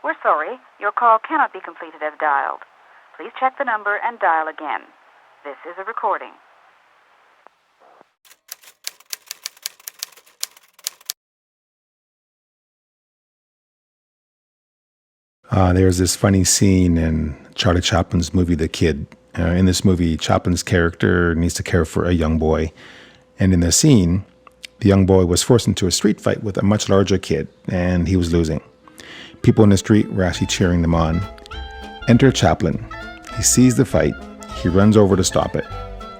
We're sorry, your call cannot be completed as dialed. Please check the number and dial again. This is a recording. There's this funny scene in Charlie Chaplin's movie, The Kid. In this movie, Chaplin's character needs to care for a young boy. And in the scene, the young boy was forced into a street fight with a much larger kid, and he was losing. People in the street were actually cheering them on. Enter Chaplin. He sees the fight. He runs over to stop it.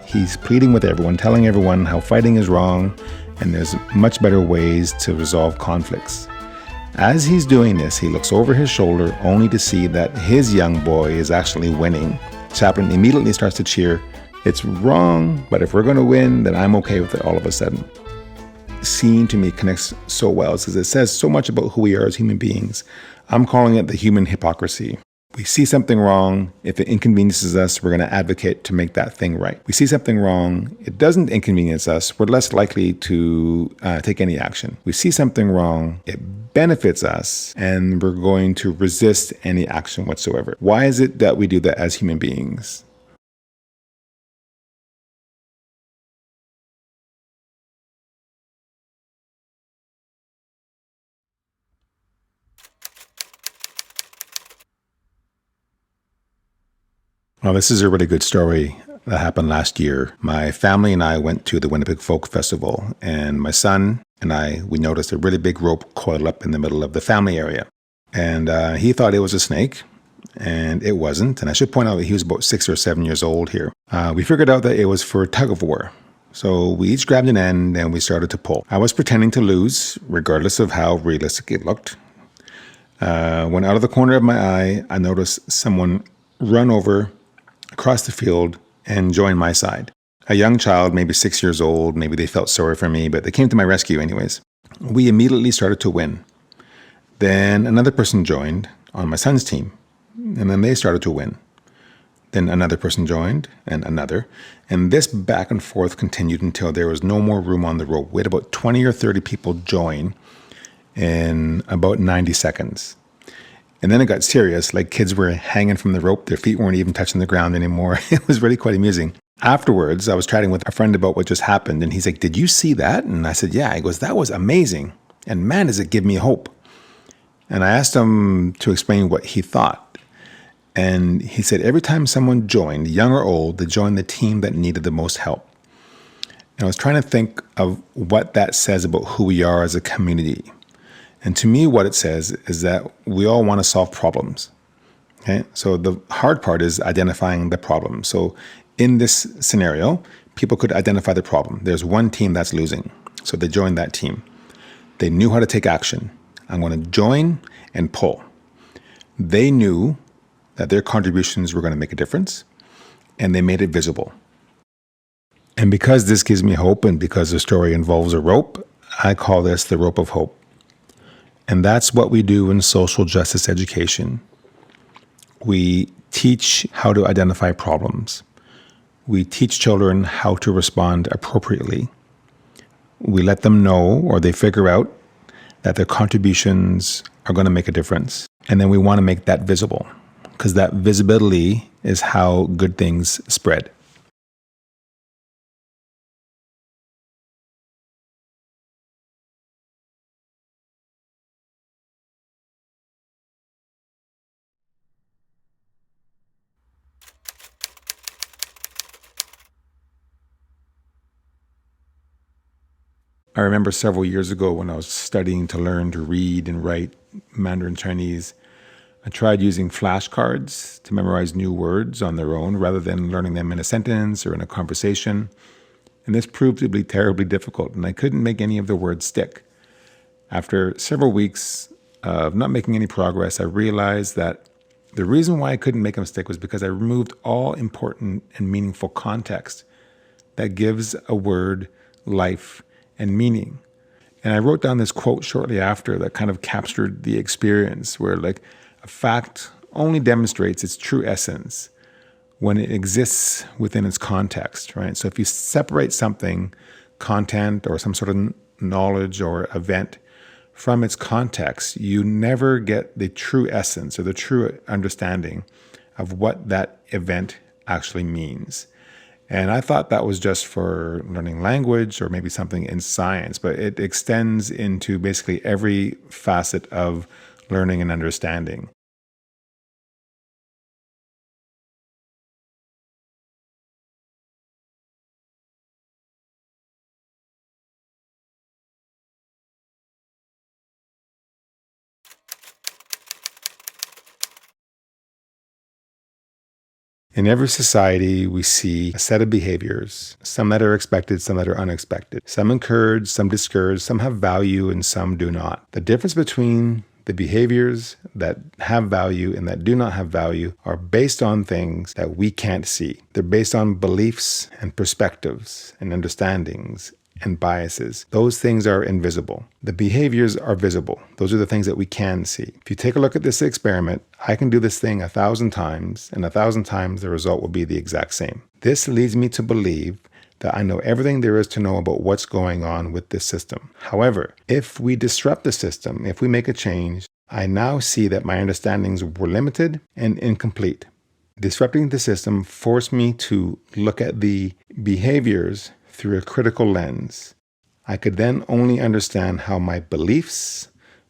He's pleading with everyone, telling everyone how fighting is wrong, and there's much better ways to resolve conflicts. As he's doing this, he looks over his shoulder only to see that his young boy is actually winning. Chaplin immediately starts to cheer, "It's wrong, but if we're going to win, then I'm okay with it all of a sudden." Scene to me connects so well because it says so much about who we are as human beings. I'm calling it the human hypocrisy. We see something wrong. If it inconveniences us, we're going to advocate to make that thing right. We see something wrong. It doesn't inconvenience us. We're less likely to take any action. We see something wrong. It benefits us, and we're going to resist any action whatsoever. Why is it that we do that as human beings? Well, this is a really good story that happened last year. My family and I went to the Winnipeg Folk Festival, and my son and I, we noticed a really big rope coiled up in the middle of the family area. And he thought it was a snake, and it wasn't. And I should point out that he was about 6 or 7 years old here. We figured out that it was for tug of war. So we each grabbed an end and we started to pull. I was pretending to lose, regardless of how realistic it looked. When out of the corner of my eye, I noticed someone run over across the field and join my side. A young child, maybe 6 years old, maybe they felt sorry for me, but they came to my rescue anyways. We immediately started to win. Then another person joined on my son's team, and then they started to win. Then another person joined, and another. And this back and forth continued until there was no more room on the rope. We had about 20 or 30 people join in about 90 seconds. And then it got serious, like kids were hanging from the rope. Their feet weren't even touching the ground anymore. It was really quite amusing. Afterwards, I was chatting with a friend about what just happened. And he's like, "Did you see that?" And I said, "Yeah." He goes, "That was amazing. And man, does it give me hope." And I asked him to explain what he thought. And he said, every time someone joined, young or old, they joined the team that needed the most help. And I was trying to think of what that says about who we are as a community. And to me, what it says is that we all want to solve problems. Okay? So the hard part is identifying the problem. So in this scenario, people could identify the problem. There's one team that's losing. So they joined that team. They knew how to take action. I'm going to join and pull. They knew that their contributions were going to make a difference, and they made it visible. And because this gives me hope, and because the story involves a rope, I call this the rope of hope. And that's what we do in social justice education. We teach how to identify problems. We teach children how to respond appropriately. We let them know, or they figure out, that their contributions are going to make a difference. And then we want to make that visible, because that visibility is how good things spread. I remember several years ago when I was studying to learn to read and write Mandarin Chinese, I tried using flashcards to memorize new words on their own rather than learning them in a sentence or in a conversation. And this proved to be terribly difficult, and I couldn't make any of the words stick. After several weeks of not making any progress, I realized that the reason why I couldn't make them stick was because I removed all important and meaningful context that gives a word life and meaning. And I wrote down this quote shortly after that kind of captured the experience, where like a fact only demonstrates its true essence when it exists within its context, right? So if you separate something, content or some sort of knowledge or event, from its context, you never get the true essence or the true understanding of what that event actually means. And I thought that was just for learning language or maybe something in science, but it extends into basically every facet of learning and understanding. In every society, we see a set of behaviors, some that are expected, some that are unexpected. Some encourage, some discourage, some have value, and some do not. The difference between the behaviors that have value and that do not have value are based on things that we can't see. They're based on beliefs and perspectives and understandings and biases. Those things are invisible. The behaviors are visible. Those are the things that we can see. If you take a look at this experiment, I can do this thing 1,000 times, and 1,000 times the result will be the exact same. This leads me to believe that I know everything there is to know about what's going on with this system. However, if we disrupt the system, if we make a change, I now see that my understandings were limited and incomplete. Disrupting the system forced me to look at the behaviors through a critical lens. I could then only understand how my beliefs,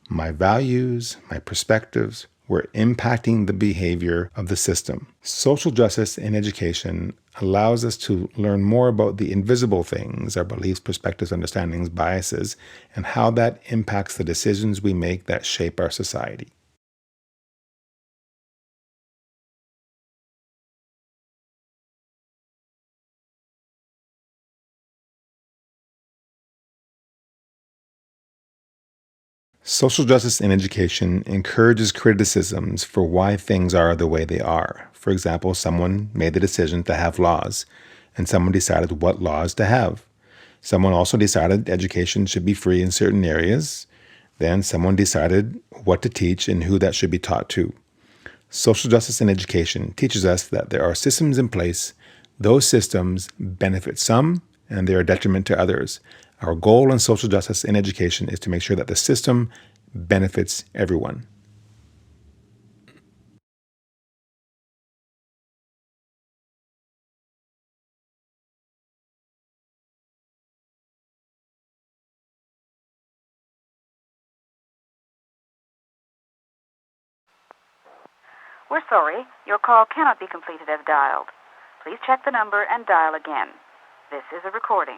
my values, my perspectives were impacting the behavior of the system. Social justice in education allows us to learn more about the invisible things, our beliefs, perspectives, understandings, biases, and how that impacts the decisions we make that shape our society. Social justice in education encourages criticisms for why things are the way they are. For example, someone made the decision to have laws, and someone decided what laws to have. Someone also decided education should be free in certain areas. Then someone decided what to teach and who that should be taught to. Social justice in education teaches us that there are systems in place. Those systems benefit some and they are a detriment to others. Our goal in social justice in education is to make sure that the system benefits everyone. We're sorry, your call cannot be completed as dialed. Please check the number and dial again. This is a recording.